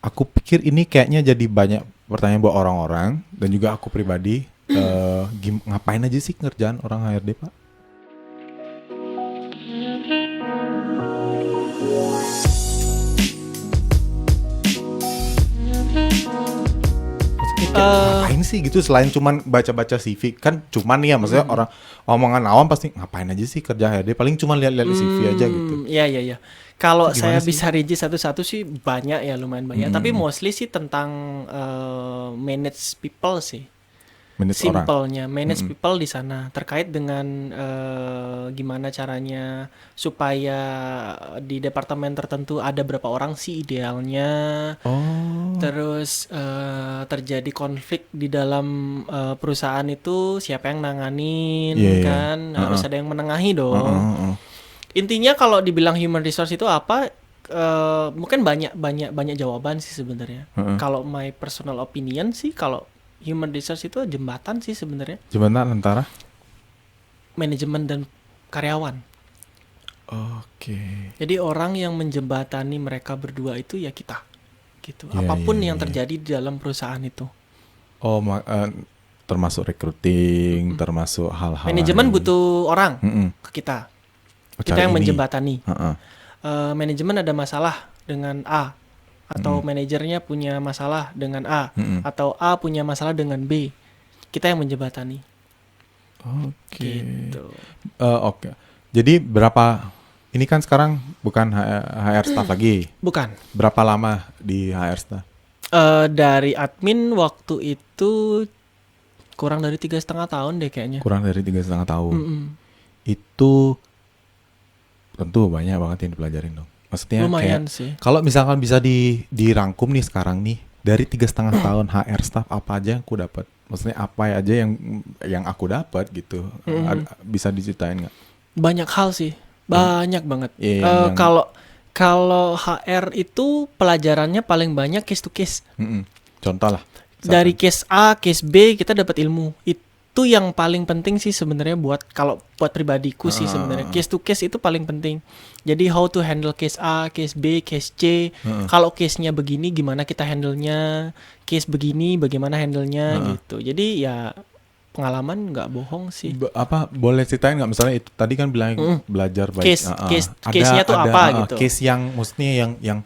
aku pikir ini kayaknya jadi banyak pertanyaan buat orang-orang dan juga aku pribadi. Ngapain aja sih ngerjaan orang HRD, Pak? Ngapain sih gitu selain cuman baca-baca CV kan cuman nih ya maksudnya orang omongan awam pasti ngapain aja sih kerja HRD paling cuman lihat-lihat di CV aja gitu. Iya. Kalau Gimana saya sih? bisa rinci satu-satu sih banyak ya, lumayan banyak. Tapi mostly sih tentang manage people sih. Manage orang. Simpelnya manage people di sana terkait dengan gimana caranya supaya di departemen tertentu ada berapa orang sih idealnya. Terus terjadi konflik di dalam perusahaan itu siapa yang nanganin kan, harus ada yang menengahi dong. Intinya kalau dibilang human resource itu apa, mungkin banyak jawaban sih sebenarnya. Kalau my personal opinion sih, kalau human resource itu jembatan sih sebenarnya. Jembatan antara Manajemen dan karyawan. Oke. Jadi orang yang menjembatani mereka berdua itu ya kita. Gitu. Apapun yang terjadi di dalam perusahaan itu. Termasuk recruiting, termasuk hal-hal. Manajemen butuh orang ke kita. Kita yang menjembatani. Manajemen ada masalah dengan A, atau manajernya punya masalah dengan A, atau A punya masalah dengan B. Kita yang menjembatani. Oke. Gitu. Oke. Jadi berapa? Ini kan sekarang bukan HR staff lagi. Bukan. Berapa lama di HR staff? Dari admin waktu itu kurang dari 3,5 tahun deh kayaknya. Kurang dari 3,5 tahun. Itu tentu banyak banget yang dipelajarin dong. Maksudnya lumayan kayak, sih. Kalau misalkan bisa dirangkum nih sekarang nih dari 3,5 tahun HR staff apa aja yang aku dapat? Maksudnya apa aja yang aku dapat gitu? Bisa diceritain nggak? Banyak hal sih, banyak banget. Yang Kalau HR itu pelajarannya paling banyak case to case. Contoh lah. Dari case A, case B kita dapat ilmu. Itu yang paling penting sih sebenarnya buat pribadiku sih sebenarnya. Case to case itu paling penting. Jadi how to handle case A, case B, case C. Kalau case-nya begini gimana kita handle-nya? Case begini bagaimana handle-nya gitu. Jadi ya pengalaman nggak bohong sih. Boleh ceritain nggak misalnya itu tadi kan bilang belajar baik. Case-nya tuh apa gitu. Case yang maksudnya yang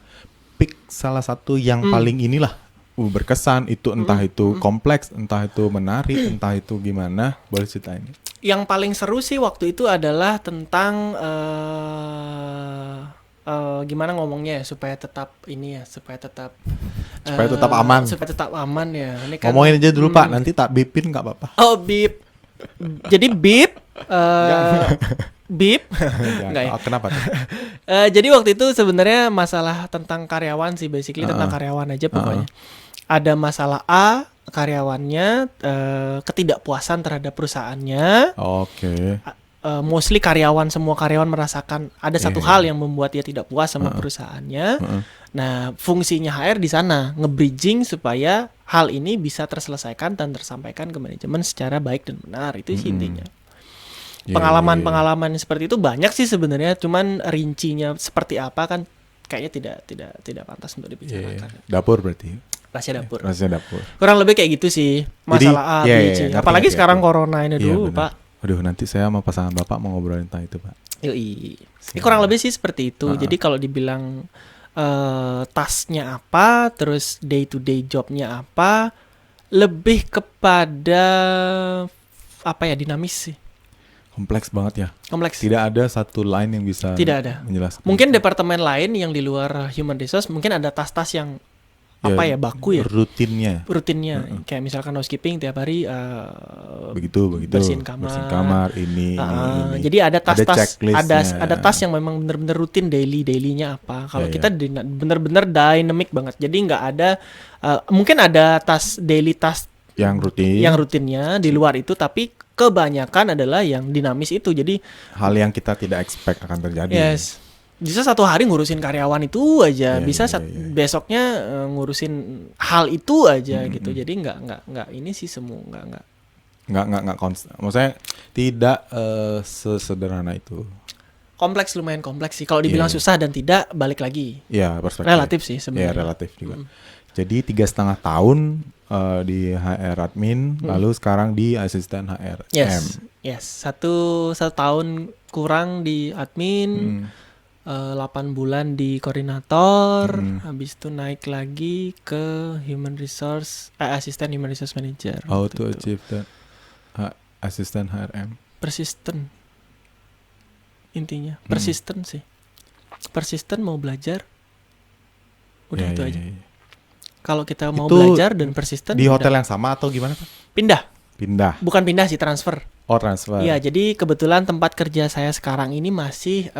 pick salah satu yang paling inilah berkesan itu entah itu kompleks, entah itu menarik, entah itu gimana, boleh ceritain. Yang paling seru sih waktu itu adalah tentang gimana ngomongnya ya supaya tetap aman. Supaya tetap aman ya. Ini kan, ngomongin aja dulu Pak, nanti tak bipin nggak apa-apa. Oh bip. Jadi bip. Bip. Enggak ya? Kenapa? Jadi waktu itu sebenarnya masalah tentang karyawan sih, basically tentang karyawan aja pokoknya. Ada masalah A, karyawannya ketidakpuasan terhadap perusahaannya. Oke. Mostly semua karyawan merasakan ada satu hal yang membuat dia tidak puas sama perusahaannya. Nah, fungsinya HR di sana nge-bridging supaya hal ini bisa terselesaikan dan tersampaikan ke manajemen secara baik dan benar. Itu sih intinya. Pengalaman seperti itu banyak sih sebenarnya, cuman rincinya seperti apa kan kayaknya tidak pantas untuk dibicarakan. Dapur berarti. Rahasia dapur. Kurang lebih kayak gitu sih. Masalah A, B, C. Apalagi sekarang corona ini dulu, Pak. Aduh, nanti saya sama pasangan Bapak mau ngobrolin tentang itu, Pak. Yoi. Kurang lebih sih seperti itu. Jadi kalau dibilang tasknya apa, terus day to day jobnya apa, lebih kepada dinamis sih. Kompleks banget ya. Kompleks. Tidak ada satu line yang bisa menjelaskan. Mungkin departemen lain yang di luar human resource mungkin ada tas-tas yang baku ya. Rutinnya. Kayak misalkan housekeeping tiap hari begitu bersihin kamar ini. Jadi ada tas-tas, ada tas yang memang benar-benar rutin dailynya apa. Kalau kita benar-benar dynamic banget. Jadi nggak ada mungkin ada daily task yang rutinnya di luar itu, tapi kebanyakan adalah yang dinamis itu. Jadi hal yang kita tidak expect akan terjadi. Yes. Bisa satu hari ngurusin karyawan itu aja, besoknya ngurusin hal itu aja gitu. Jadi nggak ini sih semua nggak konstan. Maksudnya tidak sesederhana itu. lumayan kompleks sih. Kalau dibilang Iya. susah dan tidak, balik lagi. Ya, perspektif. Relatif sih Ya, sebenarnya. relatif juga. Jadi 3,5 tahun di HR admin, lalu sekarang di asisten HRM. Yes. Satu tahun kurang di admin, 8 bulan di koordinator, habis itu naik lagi ke asisten human resource manager. How Gitu to tuh. achieve that asisten HRM? Persisten. Intinya persisten sih. Persisten mau belajar. Udah Ya, itu ya, aja. ya, ya. Kalau kita mau Itu belajar dan persisten Di udah. hotel yang sama atau gimana Pak? Pindah. Pindah. Bukan pindah sih, transfer. Oh, transfer. Iya, jadi kebetulan tempat kerja saya sekarang ini masih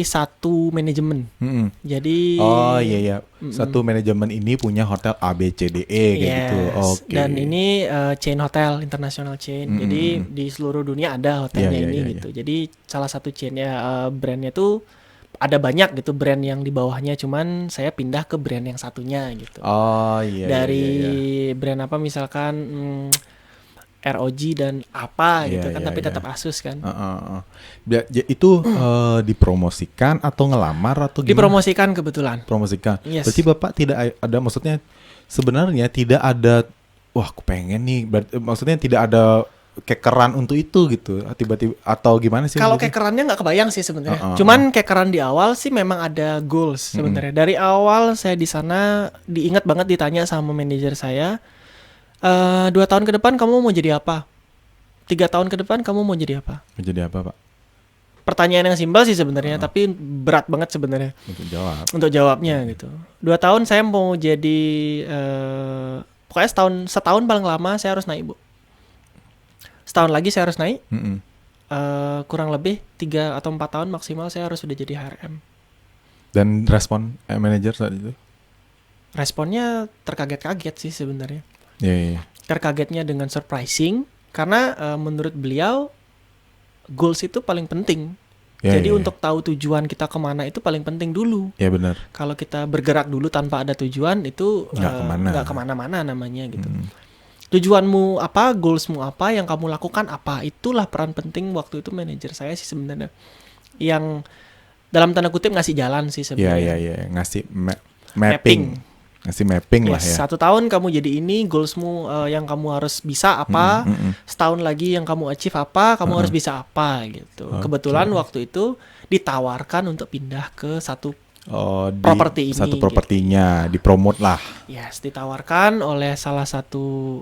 satu manajemen. Mm-mm. Jadi Oh iya ya, satu manajemen ini punya hotel A B C D E kayak gitu. yes. Oke. Dan ini chain hotel, international chain. Jadi di seluruh dunia ada hotelnya Iya, ini iya, gitu. Jadi salah satu chainnya brandnya tuh ada banyak gitu brand yang di bawahnya. Cuman saya pindah ke brand yang satunya gitu. Oh iya. Dari iya, iya. brand apa misalkan ROG dan apa Iya, gitu kan, iya, tapi iya. tetap Asus kan. Itu dipromosikan atau ngelamar atau gimana? Dipromosikan kebetulan. Promosikan. Yes. Berarti Bapak tidak ada, maksudnya sebenarnya tidak ada, wah aku pengen nih, maksudnya tidak ada kekeran untuk itu gitu, tiba-tiba atau gimana sih? Kalau maksudnya? kekerannya nggak kebayang sih sebenarnya. Cuman kekeran di awal sih memang ada goals sebenarnya. Dari awal saya di sana diingat banget ditanya sama manajer saya, 2 tahun ke depan kamu mau jadi apa? 3 tahun ke depan kamu mau jadi apa? Menjadi apa Pak? Pertanyaan yang simpel sih sebenarnya, tapi berat banget sebenarnya Untuk jawab. untuk jawabnya gitu. 2 tahun saya mau jadi, pokoknya setahun paling lama saya harus naik Bu. Setahun lagi saya harus naik. Mm-mm. Kurang lebih 3 atau 4 tahun maksimal saya harus sudah jadi HRM. Dan respon manajer saat itu? Responnya terkaget-kaget sih sebenarnya. Iya. Iya. Terkagetnya dengan surprising karena menurut beliau goals itu paling penting. Iya, Jadi iya, untuk tahu tujuan kita kemana itu paling penting dulu. Iya benar. Kalau kita bergerak dulu tanpa ada tujuan itu Nggak kemana-mana namanya gitu. Tujuanmu apa, goalsmu apa, yang kamu lakukan apa, itulah peran penting waktu itu manajer saya sih sebenarnya. Yang dalam tanda kutip ngasih jalan sih Iya sebenarnya. iya iya, ngasih mapping. Ngasih mapping lah Yes, ya. 1 tahun kamu jadi ini, goalsmu yang kamu harus bisa apa, setahun lagi yang kamu achieve apa, kamu harus bisa apa gitu. Kebetulan waktu itu ditawarkan untuk pindah ke satu properti ini, Satu propertinya dipromot lah. yes, ditawarkan oleh salah satu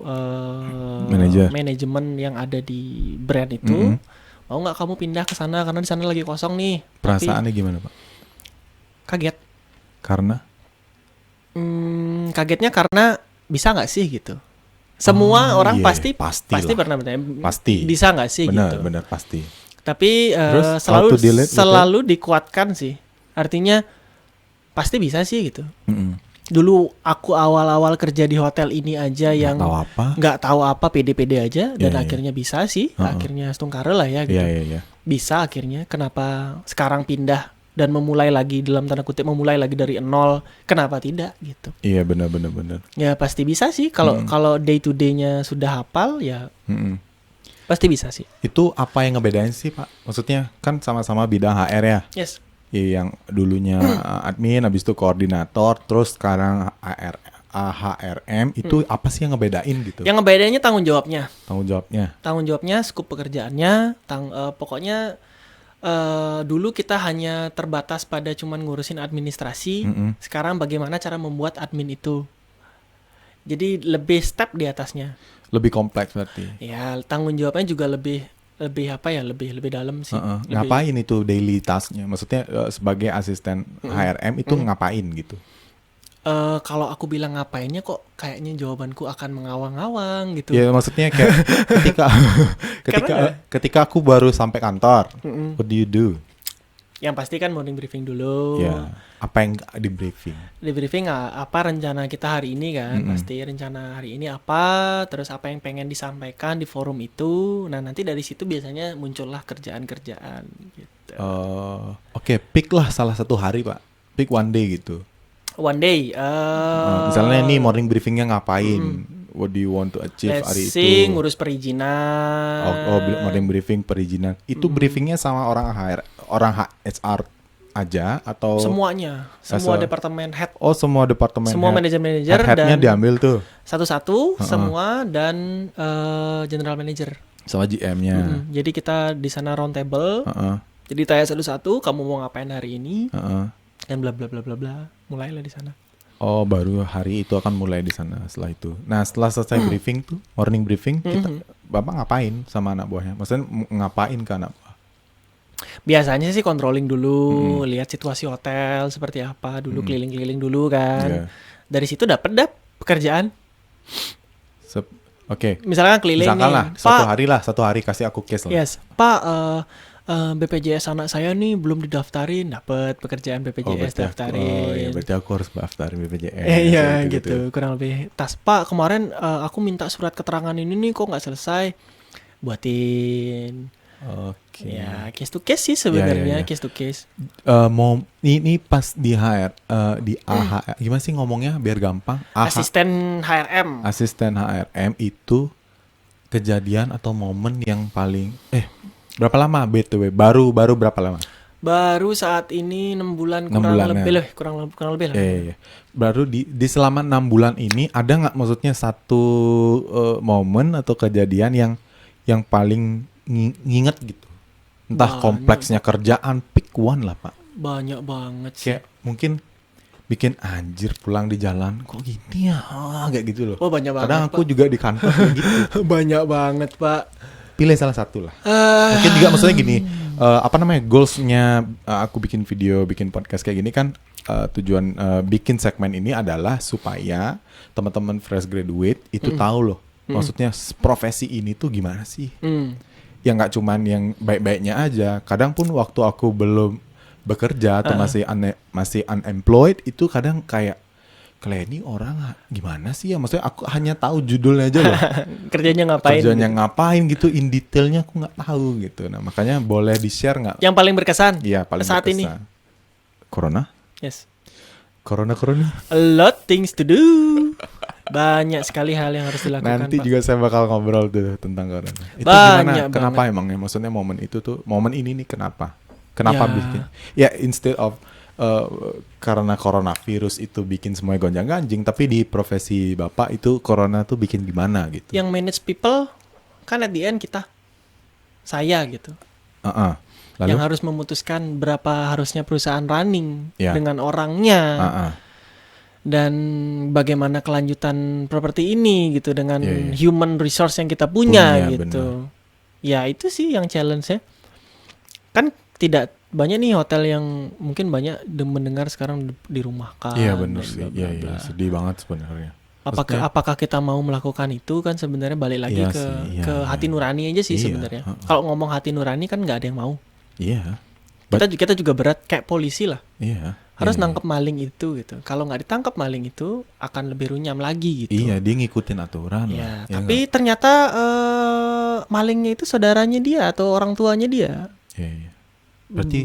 manajemen yang ada di brand itu. Mau nggak kamu pindah ke sana karena di sana lagi kosong nih. Perasaannya gimana Pak? Kaget. Karena Kagetnya karena bisa nggak sih gitu. Semua orang iya, pasti pastilah. pernah bertanya, Pasti. bisa nggak sih gitu. Benar pasti. Tapi Terus, selalu how to deal it with selalu dikuatkan sih. Artinya pasti bisa sih gitu. Dulu aku awal-awal kerja di hotel ini aja yang nggak tahu apa pede-pede aja dan akhirnya bisa sih. Akhirnya stungkare lah ya gitu. Iya. Bisa akhirnya. Kenapa sekarang pindah dan memulai lagi dalam tanda kutip memulai lagi dari nol? Kenapa tidak gitu? Iya benar. Ya pasti bisa sih. Kalau day to day-nya sudah hafal ya pasti bisa sih. Itu apa yang ngebedain sih Pak? Maksudnya kan sama-sama bidang HR ya. Yes. Ya, yang dulunya admin, habis itu koordinator, terus sekarang HRM, itu apa sih yang ngebedain gitu? Yang ngebedainnya tanggung jawabnya. Tanggung jawabnya. Skup pekerjaannya, pokoknya dulu kita hanya terbatas pada cuman ngurusin administrasi. Sekarang bagaimana cara membuat admin itu? Jadi lebih step di atasnya. Lebih kompleks berarti. Ya, tanggung jawabnya juga lebih apa ya? Lebih dalam sih. Ngapain itu daily task-nya? Maksudnya sebagai asisten HRM itu ngapain gitu? Kalau aku bilang ngapainnya kok kayaknya jawabanku akan mengawang-awang gitu. Ya maksudnya kayak ketika aku baru sampai kantor, what do you do? Yang pasti kan morning briefing dulu. Ya, apa yang di briefing? Di briefing apa rencana kita hari ini kan. Pasti rencana hari ini apa, terus apa yang pengen disampaikan di forum itu. Nah nanti dari situ biasanya muncullah kerjaan-kerjaan gitu. Oke, pick lah salah satu hari Pak. Pick one day gitu. One day. Misalnya nih morning briefingnya ngapain? what do you want to achieve hari Let's see, itu. ngurus perizinan. Morning briefing perizinan. Itu briefingnya sama orang HR aja atau Semuanya, semua Asal- departemen head, semua departemen semua head. manajer-manajer Head-headnya dan diambil tuh satu-satu semua dan general manager. sama GM-nya. Jadi kita di sana round table. Heeh, Jadi tanya satu-satu, kamu mau ngapain hari ini? heeh. Dan bla bla bla bla bla. Mulailah di sana. Oh, baru hari itu akan mulai di sana setelah itu. Nah, setelah selesai briefing tuh, morning briefing, Bapak ngapain sama anak buahnya? Maksudnya ngapain ke anak buah? Biasanya sih controlling dulu, lihat situasi hotel seperti apa, dulu keliling-keliling dulu kan. Iya. Dari situ dapat pekerjaan. Oke. Misalkan keliling Misalkan nih, lah, Pak, satu hari kasih aku case lah. yes, Pak, BPJS anak saya nih belum didaftarin, dapat pekerjaan BPJS daftarin. Berarti aku harus daftarin BPJS. Iya gitu, kurang lebih. Tas Pak, kemarin aku minta surat keterangan ini nih kok nggak selesai, buatin. Oke. Ya, case to case sih sebenarnya, Iya. case to case. Mau ini pas di HR di AHR gimana sih ngomongnya biar gampang? Asisten HRM. Asisten HRM itu kejadian atau momen yang paling berapa lama BTW? Baru berapa lama? Baru saat ini 6 bulan 6 kurang bulan, lebih ya. lah, kurang lebih lah. Iya. Baru di selama 6 bulan ini ada nggak maksudnya satu momen atau kejadian yang paling nginget gitu? Entah Banyak. kompleksnya kerjaan, pick one lah Pak. Banyak banget sih. Kayak mungkin bikin anjir pulang di jalan kok gini ya, kayak gitu loh. Oh, banyak banget. Kadang aku Pak. juga di kantor kayak gitu. Banyak banget, Pak. Pilih salah satu lah. Mungkin juga maksudnya gini, goalsnya aku bikin video, bikin podcast kayak gini kan tujuan bikin segmen ini adalah supaya teman-teman fresh graduate itu tahu loh, maksudnya profesi ini tuh gimana sih? Ya nggak cuman yang baik-baiknya aja. Kadang pun waktu aku belum bekerja atau masih unemployed itu kadang kayak ini orang gimana sih ya? Maksudnya aku hanya tahu judulnya aja loh. Kerjanya ngapain? Kerjanya ngapain gitu, in detailnya aku nggak tahu gitu. Nah makanya boleh di share nggak? Yang paling berkesan? Iya paling saat berkesan. ini. Corona? Yes. Corona. A lot things to do. Banyak sekali hal yang harus dilakukan, Nanti Pak. juga saya bakal ngobrol tuh tentang corona. Itu Banyak gimana? Kenapa banget. emangnya? Maksudnya momen itu tuh, momen ini nih kenapa? Kenapa Ya. bikin? Ya instead of karena coronavirus itu bikin semuanya gonjang-ganjing, tapi di profesi Bapak itu corona tuh bikin gimana gitu? Yang manage people kan at the end kita. Saya gitu. Lalu? Yang harus memutuskan berapa harusnya perusahaan running Ya. dengan orangnya. Dan bagaimana kelanjutan properti ini gitu dengan Iya. human resource yang kita punya Punya, gitu. Ya itu sih yang challenge-nya. Kan tidak banyak nih hotel yang mungkin banyak mendengar sekarang dirumahkan. Iya benar dan sih. bla, bla, Iya bla. sedih banget sebenarnya. Apakah kita mau melakukan itu kan sebenarnya balik lagi Iya ke sih, iya, ke hati nurani aja sih Iya, sebenarnya. Kalau ngomong hati nurani kan nggak ada yang mau. Iya. Kita juga berat kayak polisi lah. Iya. Harus Iya. nangkep maling itu gitu. Kalau nggak ditangkap maling itu akan lebih runyam lagi gitu. Iya, dia ngikutin aturan Ya, lah. Ya tapi ternyata malingnya itu saudaranya dia atau orang tuanya dia. nggak? Iya. Berarti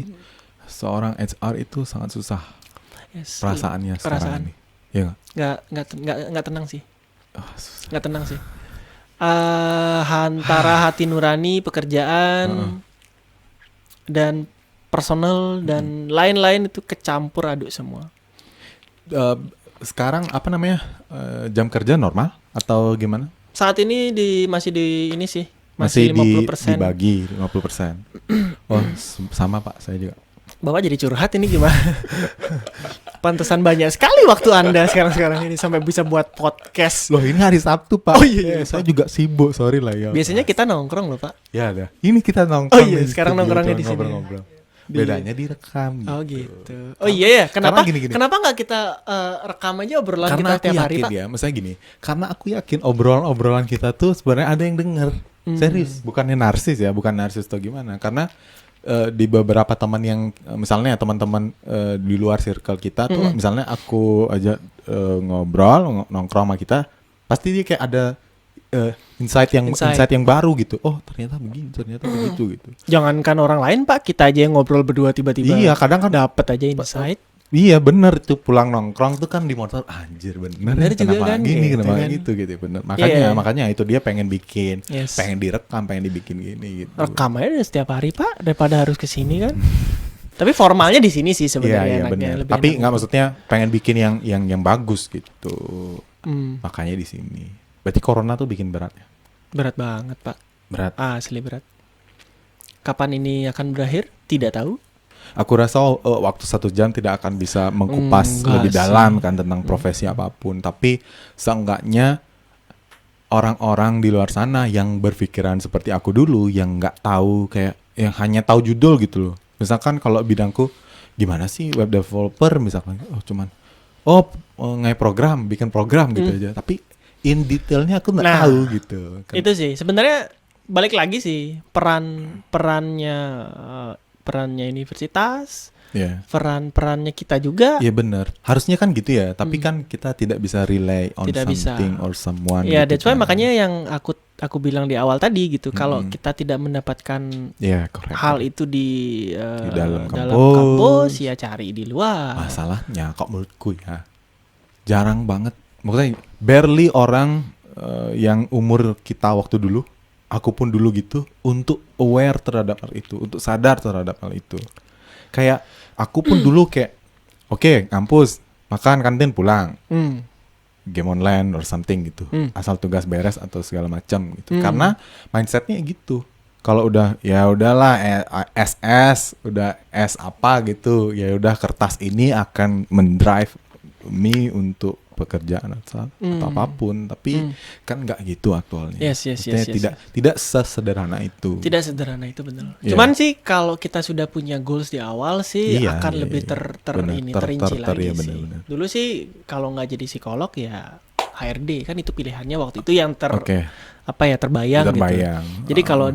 seorang HR itu sangat susah Yes, perasaannya perasaan. sekarang ini. Iya nggak? nggak tenang sih. Susah. Nggak tenang sih. Antara hati nurani, pekerjaan, dan personal dan lain-lain itu kecampur aduk semua. Sekarang apa namanya jam kerja normal atau gimana? Saat ini masih di ini sih Masih 50%. dibagi 50%. Oh sama Pak saya juga. Bapak jadi curhat ini gimana? Pantesan banyak sekali waktu Anda sekarang ini sampai bisa buat podcast. Loh ini hari Sabtu Pak. Oh, iya, Saya juga sibuk, sorry lah ya. Biasanya kita nongkrong loh Pak. Ya ada. Ini kita nongkrong. Oh iya, di sekarang studio, nongkrongnya cuma di sini. ngobrol-ngobrol. Bedanya direkam gitu. Oh gitu. Oh iya ya. Kenapa? Karena gini. Kenapa nggak kita rekam aja obrolan Karena kita aku tiap hari yakin Pak? ya, misalnya gini, karena aku yakin obrolan kita tuh sebenarnya ada yang denger. Serius, bukannya narsis ya, bukan narsis atau gimana. Karena di beberapa teman yang misalnya teman-teman di luar circle kita tuh, misalnya aku aja ngobrol nongkrong sama kita, pasti dia kayak ada insight yang baru gitu. Oh ternyata begini, ternyata begitu gitu. Jangankan orang lain Pak, kita aja yang ngobrol berdua tiba-tiba. Iya, kadang kan dapat aja insight. Iya bener tuh pulang nongkrong tuh kan di motor anjir bener, Bener juga kenapa kan, gini gitu kenapa kan. gitu gitu bener Iya. makanya itu dia pengen bikin Yes. pengen direkam pengen dibikin gini gitu. Rekam aja setiap hari Pak daripada harus ke sini kan. Tapi formalnya di sini sih Iya sebenarnya iya enaknya, bener lebih tapi enak. nggak maksudnya pengen bikin yang bagus gitu Hmm, makanya di sini berarti corona tuh bikin berat ya berat banget Pak. berat. Asli berat. Kapan ini akan berakhir? Tidak tahu. Aku rasa waktu 1 jam tidak akan bisa mengkupas Enggak lebih sih. dalam kan tentang profesi apapun. Tapi seenggaknya orang-orang di luar sana yang berpikiran seperti aku dulu, yang nggak tahu kayak yang hanya tahu judul gitu loh. Misalkan kalau bidangku gimana sih web developer misalkan, cuman bikin program gitu aja. Tapi in detailnya aku nggak Nah, tahu gitu. Kan. Itu sih sebenarnya balik lagi sih perannya universitas, Iya. perannya kita juga. Iya benar. Harusnya kan gitu ya. Tapi kan kita tidak bisa rely on Tidak bisa. something or someone. Ya, gitu that's why kan. makanya yang aku bilang di awal tadi gitu. Kalau kita tidak mendapatkan Iya, correct. hal itu di dalam kampus, ya cari di luar. Masalahnya kok menurutku ya jarang banget. Maksudnya barely orang yang umur kita waktu dulu, aku pun dulu gitu, untuk aware terhadap hal itu, untuk sadar terhadap hal itu. Kayak aku pun dulu kayak, oke, kampus, makan, kantin, pulang, Hmm. game online or something gitu, asal tugas beres atau segala macam gitu. Karena mindsetnya gitu. Kalau udah ya udahlah SS, udah S apa gitu, ya udah kertas ini akan mendrive me untuk pekerjaan atau apapun, tapi kan nggak gitu aktualnya. Yes. Maksudnya tidak sesederhana itu. Tidak sederhana itu benar. Iya. Cuman sih kalau kita sudah punya goals di awal sih Iya, akan iya, lebih iya. Benar, terinci lagi iya, sih. benar. Dulu sih kalau nggak jadi psikolog ya HRD kan itu pilihannya waktu itu yang Oke, terbayang gitu. terbayang. Jadi kalau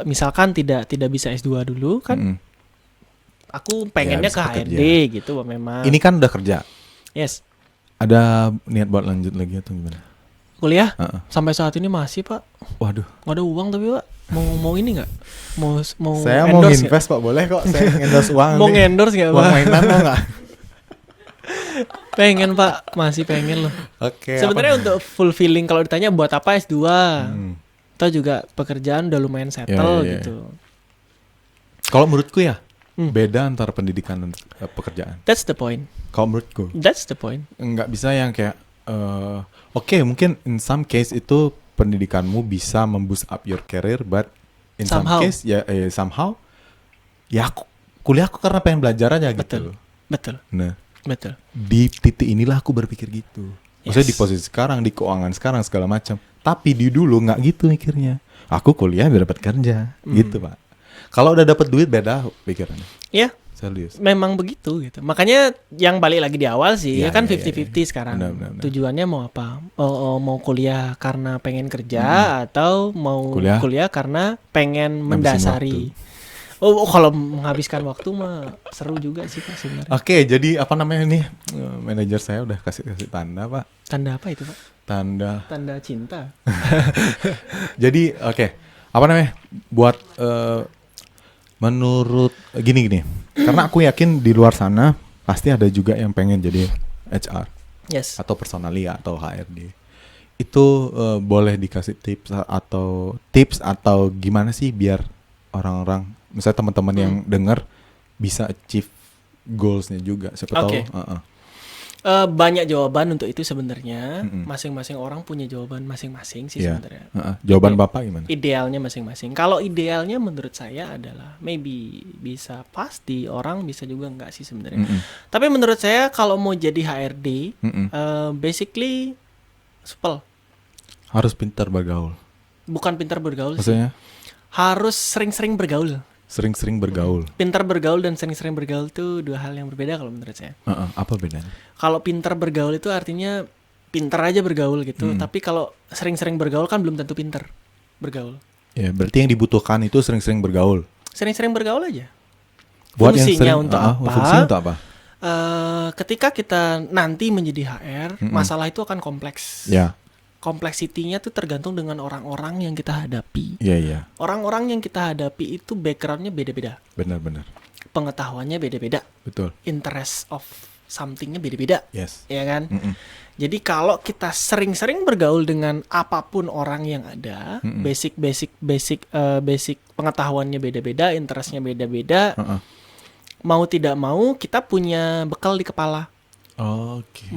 misalkan tidak bisa S2 dulu kan aku pengennya bisa ke HRD bekerja. gitu memang. Ini kan udah kerja. Yes. Ada niat buat lanjut lagi atau gimana? Kuliah Heeh. sampai saat ini masih Pak. Waduh. Nggak ada uang tapi Pak. Mau ini nggak? Mau Saya mau endorse nggak? invest Pak, boleh kok. Saya endorse uang. Mau nih. endorse nggak Uang Pak? mainan mau nggak? Pengen Pak, masih pengen loh. Oke. Sebenarnya untuk fulfilling kalau ditanya buat apa S2? Hmm. Atau juga pekerjaan udah lumayan settle Ya. gitu. Kalau menurutku ya, beda antara pendidikan dan pekerjaan. That's the point. Kalau menurutku, That's the point. nggak bisa yang kayak, oke, mungkin in some case itu pendidikanmu bisa memboost up your career, but in Somehow. some case somehow, ya kuliahku karena pengen belajar aja Betul. gitu. Betul. Nah, Betul. di titik inilah aku berpikir gitu. Maksudnya Yes. di posisi sekarang, di keuangan sekarang segala macam. Tapi di dulu nggak gitu mikirnya. Aku kuliah biar dapat kerja, gitu Pak. Kalau udah dapat duit beda pikirannya. Ya, Serius. memang begitu gitu. Makanya yang balik lagi di awal sih Ya, ya kan ya, 50-50 sekarang. Benar. Tujuannya mau apa? Mau kuliah karena pengen kerja atau mau Kuliah. kuliah karena pengen Ngabisin mendasari. Kalau menghabiskan waktu mah seru juga sih Pak sebenarnya. Oke, jadi apa namanya nih? Manajer saya udah kasih tanda Pak. Tanda apa itu Pak? Tanda. Tanda cinta. Jadi oke, apa namanya? Buat menurut gini. Karena aku yakin di luar sana pasti ada juga yang pengen jadi HR Yes. atau personalia atau HRD. Itu boleh dikasih tips atau gimana sih biar orang-orang, misalnya teman-teman yang dengar bisa achieve goalsnya juga. Siapa tahu. Oke. Banyak jawaban untuk itu sebenarnya. Masing-masing orang punya jawaban masing-masing sih Iya. sebenarnya. Jawaban Bapak gimana? Idealnya masing-masing. Kalau idealnya menurut saya adalah maybe bisa pasti orang bisa juga enggak sih sebenarnya. Tapi menurut saya kalau mau jadi HRD, basically supel. Harus pintar bergaul. Bukan pintar bergaul sih. Maksudnya Harus sering-sering bergaul. sering-sering bergaul. Pintar bergaul dan sering-sering bergaul itu dua hal yang berbeda kalau menurut saya. Apa bedanya? Kalau pintar bergaul itu artinya pintar aja bergaul gitu. Tapi kalau sering-sering bergaul kan belum tentu pintar bergaul. Ya, berarti yang dibutuhkan itu sering-sering bergaul. Sering-sering bergaul aja. Buat yang Fungsinya sering- untuk apa? Fungsinya untuk apa? Ketika kita nanti menjadi HR, masalah itu akan kompleks. Ya, Kompleksitinya tuh tergantung dengan orang-orang yang kita hadapi. iya. Orang-orang yang kita hadapi itu backgroundnya beda-beda. Benar-benar. pengetahuannya beda-beda, Betul. interest of somethingnya beda-beda, Yes. ya kan? Mm-mm. Jadi kalau kita sering-sering bergaul dengan apapun orang yang ada, basic pengetahuannya beda-beda, interestnya beda-beda, Uh-uh. mau tidak mau kita punya bekal di kepala. Oke.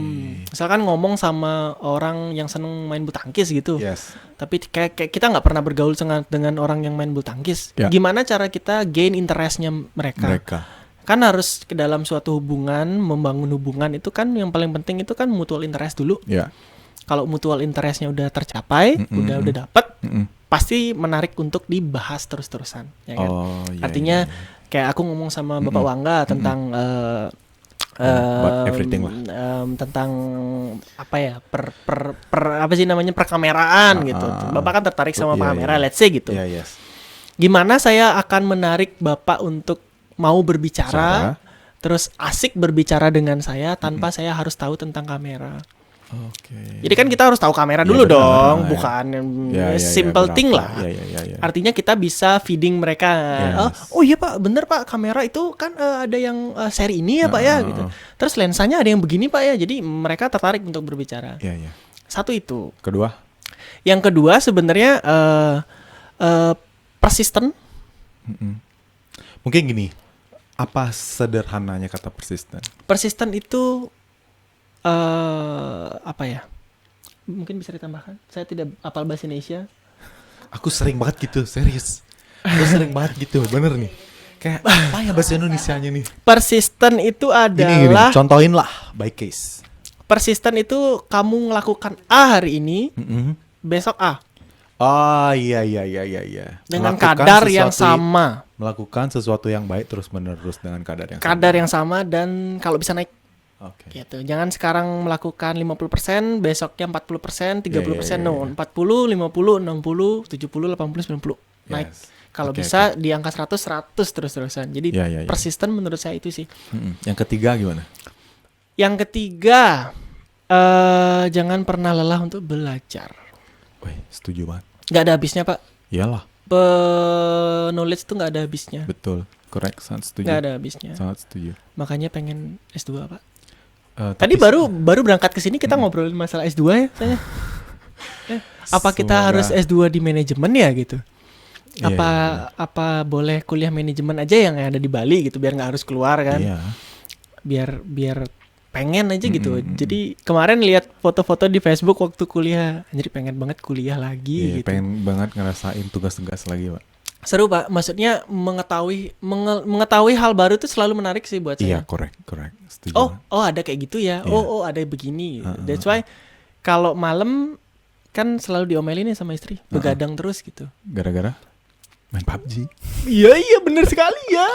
Misalkan ngomong sama orang yang seneng main bulu tangkis gitu, Yes. tapi kayak kita nggak pernah bergaul dengan orang yang main bulu tangkis. Ya. Gimana cara kita gain interestnya mereka? Mereka. Kan harus ke dalam suatu hubungan, membangun hubungan itu kan yang paling penting itu kan mutual interest dulu. Ya. Kalau mutual interestnya udah tercapai, udah dapet, Mm-mm. pasti menarik untuk dibahas terus-terusan, ya kan? Oh, iya, Artinya iya, iya. kayak aku ngomong sama Bapak Wangga tentang About everything lah. tentang apa ya apa sih namanya perkameraan gitu. Bapak kan tertarik sama Iya, kamera, iya. let's say gitu. Iya, yes. Gimana saya akan menarik Bapak untuk mau berbicara, Bicara. terus asik berbicara dengan saya tanpa saya harus tahu tentang kamera. Oke. Jadi kan kita harus tahu kamera Iya, dulu benar, dong, benar, bukan Ya, ya, simple ya, thing berapa. lah. Ya. Artinya kita bisa feeding mereka. Yes. Oh iya Pak, bener Pak, kamera itu kan ada yang seri ini ya Pak ya gitu. Terus lensanya ada yang begini Pak ya. Jadi mereka tertarik untuk berbicara. Iya. Satu itu. Kedua? Yang kedua sebenarnya persisten. Mungkin gini. Apa sederhananya kata persisten? Persisten itu apa ya? Mungkin bisa ditambahkan. Saya tidak hafal bahasa Indonesia. Aku sering banget gitu, serius. Aku sering banget gitu, bener nih. Kayak apa ya bahasa Indonesianya nih? Persisten itu Gini, adalah contohin lah by case. persisten itu kamu melakukan A hari ini, besok A Oh iya. dengan Melakukan kadar yang sesuatu- sama. Melakukan sesuatu yang baik terus menerus dengan kadar yang Kadar yang sama dan kalau bisa naik sama. Oke. gitu. Jangan sekarang melakukan 50%, besoknya 40%, 30%, Iya. no. 40, 50, 60, 70, 80, 90. Naik. Yes. Kalau Oke, bisa di angka 100 terus-terusan. Jadi Iya. persisten menurut saya itu sih. Yang ketiga gimana? Yang ketiga, jangan pernah lelah untuk belajar. Wih, setuju banget. Nggak ada habisnya, Pak. Iyalah, Knowledge tuh nggak ada habisnya. betul. Correct, sangat setuju. Nggak ada habisnya. Sangat setuju. Makanya pengen S2, Pak. Tapi Tadi baru berangkat ke sini kita ngobrolin masalah S2 ya, saya. Apa kita Semoga- harus S2 di manajemen ya gitu? Iya, Apa boleh kuliah manajemen aja yang ada di Bali gitu biar nggak harus keluar kan? Iya. Biar pengen aja gitu. Jadi kemarin lihat foto-foto di Facebook waktu kuliah, jadi pengen banget kuliah lagi Iya, gitu. pengen banget ngerasain tugas-tugas lagi, Pak. Seru Pak, maksudnya mengetahui hal baru itu selalu menarik sih buat Iya, saya. correct. Setuju. Oh, banget. ada kayak gitu ya. Iya. Oh, ada begini. That's why kalau malam kan selalu diomelin nih sama istri, begadang terus gitu. Gara-gara main PUBG. Iya bener sekali ya.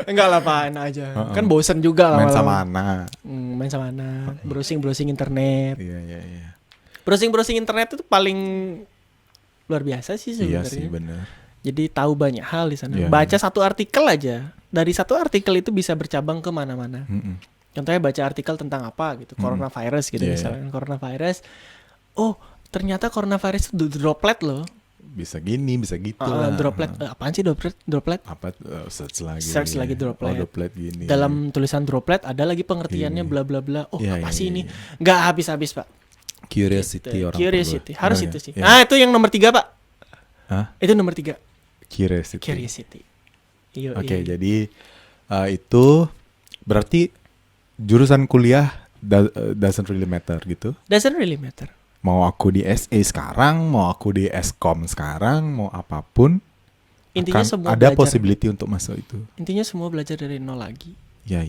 Enggak lah Pak, enak aja. Kan bosan juga lah Main malam. sama anak. Main sama anak, browsing internet. Iya. Browsing internet itu paling luar biasa sih Iya sebenarnya. sih, bener. Jadi tahu banyak hal di sana. Iya, Baca satu artikel aja. Dari satu artikel itu bisa bercabang ke mana-mana. Contohnya baca artikel tentang apa gitu, coronavirus gitu Iya, misalnya. Coronavirus. Oh, ternyata coronavirus itu droplet loh. Bisa gini, bisa gitu lah. Droplet. Apaan sih droplet? Apa search lagi. Search lagi droplet. Oh, droplet gini. Dalam tulisan droplet ada lagi pengertiannya Iya. bla bla bla. Oh, Iya, apa iya, sih iya, ini? iya. Nggak habis-habis, Pak. Curiosity Gitu. orang Curiosity. perlu. Harus Bener itu ya? sih. Iya. Ah, itu yang nomor 3, Pak. Hah? Itu nomor 3. Curiosity. Curiosity. Iya. Oke, jadi itu berarti jurusan kuliah doesn't really matter gitu. Doesn't really matter. Mau aku di SE sekarang, mau aku di Eskom sekarang, mau apapun, Intinya akan semua ada belajar. possibility untuk masuk itu. Intinya semua belajar dari nol lagi. Ya.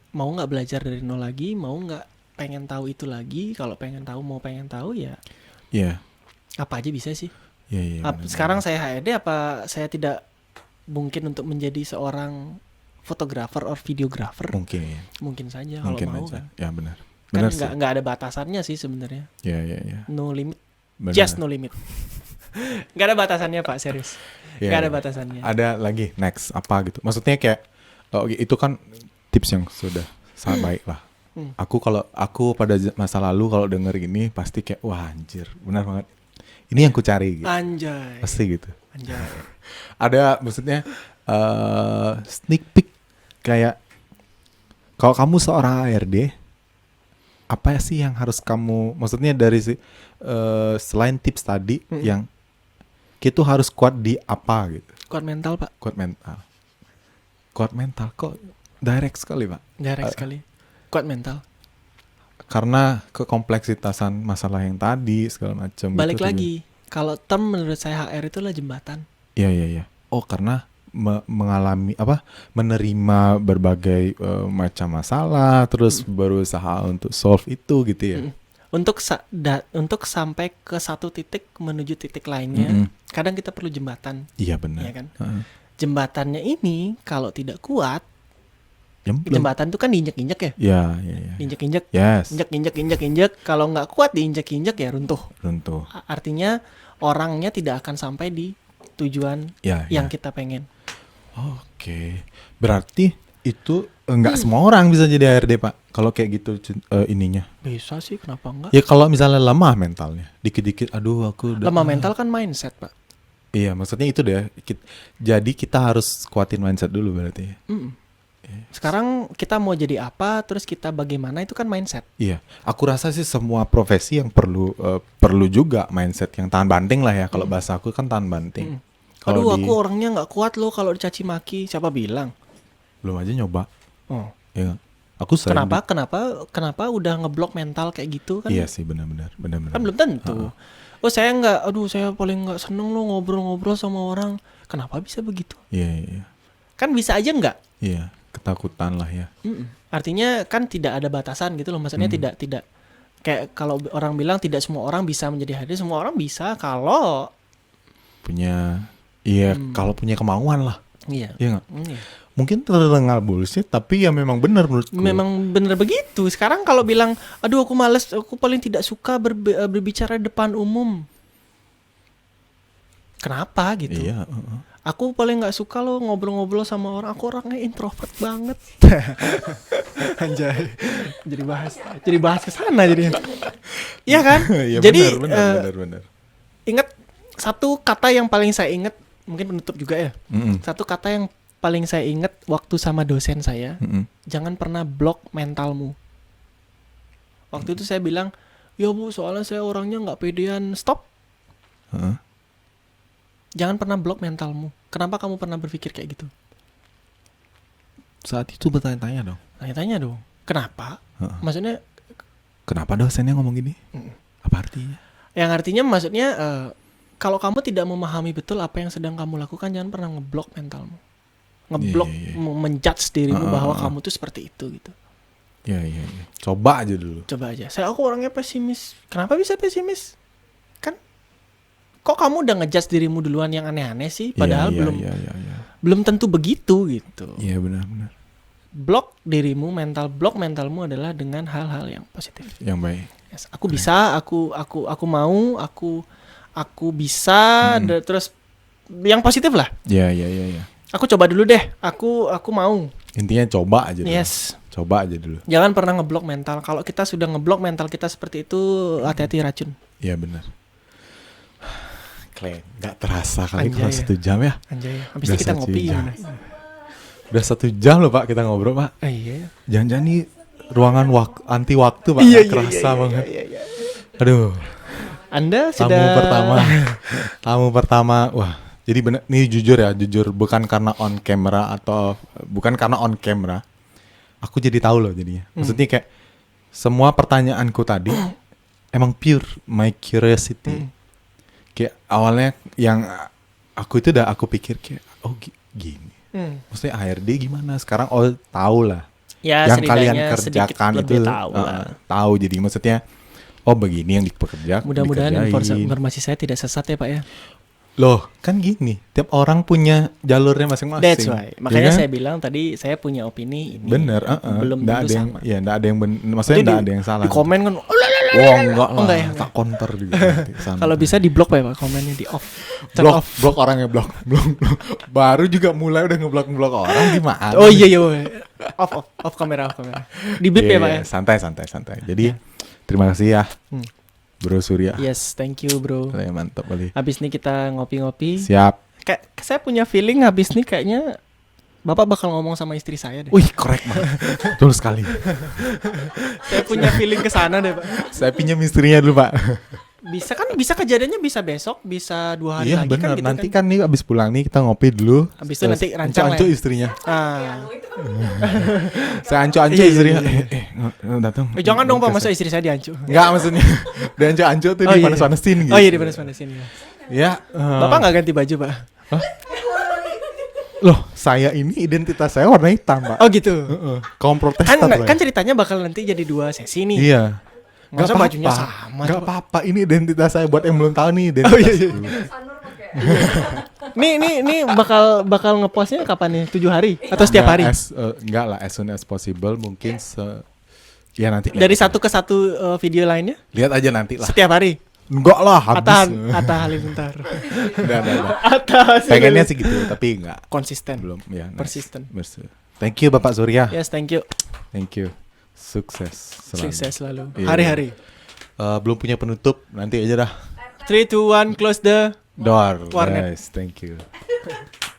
Mau nggak belajar dari nol lagi, mau nggak pengen tahu itu lagi. Kalau pengen tahu ya Iya. apa aja bisa sih. Iya. Sekarang saya HRD, apa saya tidak mungkin untuk menjadi seorang fotografer or videographer? mungkin ya. Mungkin saja kalau Mungkin mau aja. kan. Ya benar. Kan Benar sih. nggak ada batasannya sih sebenarnya. Ya. No limit, Benar. just no limit. Nggak ada batasannya Pak, serius. Iya, Nggak ada iya. batasannya. Ada lagi next apa gitu. Maksudnya kayak itu kan tips yang sudah sangat baik lah. Kalau aku pada masa lalu kalau denger gini pasti kayak wah anjir, benar banget. Ini yang ku cari gitu. Anjay. Pasti gitu. Anjay. Ada maksudnya sneak peek kayak kalau kamu seorang HRD, apa sih yang harus kamu, maksudnya dari selain tips tadi yang kita harus kuat di apa gitu? Kuat mental, Pak. Kuat mental kok direct sekali, Pak. Direct sekali. Kuat mental. Karena kekompleksitasan masalah yang tadi segala macam. Balik gitu, lagi, kalau term menurut saya HR itulah jembatan. Iya. Oh, karena menerima berbagai macam masalah, terus berusaha untuk solve itu gitu ya. Untuk sampai ke satu titik menuju titik lainnya, kadang kita perlu jembatan. Iya benar. Ya kan? Jembatannya ini kalau tidak kuat, jembatan itu kan diinjek-injek ya. Iya. Diinjek-injek. Yes. Injek. Kalau nggak kuat diinjek-injek ya runtuh. Artinya orangnya tidak akan sampai di tujuan yang kita pengen. Oke. Berarti itu nggak semua orang bisa jadi HRD, Pak. Kalau kayak gitu ininya. Bisa sih, kenapa enggak? Ya kalau misalnya lemah mentalnya, dikit-dikit aduh aku udah lemah mental kan mindset, Pak. Iya, maksudnya itu deh. Jadi kita harus kuatin mindset dulu berarti. Sekarang kita mau jadi apa, terus kita bagaimana, itu kan mindset. Iya, aku rasa sih semua profesi yang perlu juga mindset yang tahan banting lah ya. Kalau bahasa aku kan tahan banting. Aduh, aku orangnya nggak kuat loh kalau dicaci maki. Siapa bilang? Belum aja nyoba. Oh, ya. Aku sering. Kenapa udah ngeblok mental kayak gitu kan? Iya sih, benar-benar. Kan belum tentu. Oh, saya paling nggak seneng loh ngobrol-ngobrol sama orang. Kenapa bisa begitu? Iya. Kan bisa aja nggak? Iya, ketakutan lah ya. Artinya kan tidak ada batasan gitu loh. Maksudnya tidak kayak kalau orang bilang tidak semua orang bisa menjadi HRD. Semua orang bisa kalau punya kalau punya kemauan lah. Iya. Iya nggak? Mungkin terdengar bullshit, tapi ya memang benar menurutku. Memang benar begitu. Sekarang kalau bilang, aduh aku males, aku paling tidak suka berbicara depan umum. Kenapa gitu? Iya. Aku paling nggak suka loh ngobrol-ngobrol sama orang. Aku orangnya introvert banget. Anjay. Jadi bahas ke sana jadinya. Iya kan? Ya, jadi benar. Ingat satu kata yang paling saya ingat, mungkin penutup juga ya. Satu kata yang paling saya ingat waktu sama dosen saya, jangan pernah blok mentalmu. Waktu itu saya bilang, ya Bu, soalnya saya orangnya nggak pedean. Stop. Jangan pernah blok mentalmu. Kenapa kamu pernah berpikir kayak gitu? Saat itu bertanya-tanya dong. Tanya-tanya dong. Kenapa? Maksudnya, kenapa dosennya ngomong gini? Apa artinya? Yang artinya maksudnya, kalau kamu tidak memahami betul apa yang sedang kamu lakukan, jangan pernah ngeblok mentalmu. Ngeblok, menjudge dirimu bahwa kamu tuh seperti itu gitu. Iya. Coba aja dulu. Coba aja. Aku orangnya pesimis. Kenapa bisa pesimis? Kan kok kamu udah ngejudge dirimu duluan yang aneh-aneh sih? Padahal belum tentu begitu gitu. Iya, benar. Blok dirimu, blok mentalmu adalah dengan hal-hal yang positif. Yang baik. Yes, aku bisa, aku mau, aku bisa, terus yang positif lah. Iya. Aku coba dulu deh. Aku mau. Intinya coba aja dulu. Yes. Coba aja dulu. Jangan pernah ngeblok mental. Kalau kita sudah ngeblok mental kita seperti itu, hati-hati racun. Iya, benar. Keren. Gak terasa kali kalau 1 jam ya. Anjay. Habis itu kita ngopi gimana? Udah 1 jam loh, Pak, kita ngobrol, Pak. Iya. Jangan-jangan nih ruangan anti waktu, Pak. Kerasa banget. Iya. Aduh. Anda sudah tamu pertama. Wah, jadi bener nih, jujur bukan karena on camera. Aku jadi tahu loh jadinya. Maksudnya kayak semua pertanyaanku tadi emang pure my curiosity. Kayak awalnya yang aku pikir kayak gini. Maksudnya HRD gimana? Sekarang tahu lah. Ya, yang kalian kerjakan itu tahu. Jadi maksudnya begini yang dipekerjakan. Mudah-mudahan informasi saya tidak sesat ya, Pak ya. Loh, kan gini, tiap orang punya jalurnya masing-masing. That's right. Makanya saya bilang tadi saya punya opini ini. Bener, belum tentu sama. Iya, enggak ada yang maksudnya enggak ada yang salah. Di komen kan, enggak lah, ya, tak counter juga. Kalau bisa di blok Pak komennya, di off. Blok orangnya blok. Baru juga mulai udah ngeblok orang gimana? Oh iya. Off kamera. Di beep ya, Pak ya. Santai. Jadi terima kasih ya. Bro Surya. Yes, thank you bro. Mantap kali. Habis ini kita ngopi-ngopi. Siap. Kayak saya punya feeling habis nih kayaknya Bapak bakal ngomong sama istri saya deh. Wih, korek banget. Betul sekali. Saya punya feeling ke sana deh, Pak. Saya pinjam istrinya dulu, Pak. Bisa kejadiannya bisa besok, bisa 2 hari Iya, lagi benar. kan gitu Nanti kan nih abis pulang nih kita ngopi dulu. Habis itu nanti rancang anco lah ya. istrinya. Saya anco Iya, istrinya. iya. Datang. Jangan dong Pak, masa istri saya diancu. Enggak maksudnya. Dia anco tuh Oh, iya. dipanas-panasin gitu. Oh iya dipanas-panasin ya. Ya. Bapak nggak ganti baju, Pak? Loh, saya ini identitas saya warna hitam, Pak. Oh gitu. Kaum Protestan. Kan ceritanya bakal nanti jadi 2 sesi nih. Iya. Masa Nggak bajunya apa-apa. sama, Nggak coba. apa-apa, ini identitas saya buat yang belum tahu nih identitas. Oh, iya, iya. dulu. Nih bakal ngepostnya kapan nih? 7 hari atau setiap hari? Enggak lah, as soon as possible mungkin ya nanti Dari satu ke satu video lainnya? lihat aja nanti lah. Setiap hari? Enggak lah, habis. Atta Halilintar. Udah. Atta Pengennya sih gitu, tapi enggak. konsisten. Belum, ya. nice. Persisten. Thank you Bapak Surya. Yes, thank you. Thank you. Sukses selalu. Sukses selalu. Iya. Hari-hari. Belum punya penutup, nanti aja dah. 3, 2, 1, close the Door. Warnet. Nice, thank you.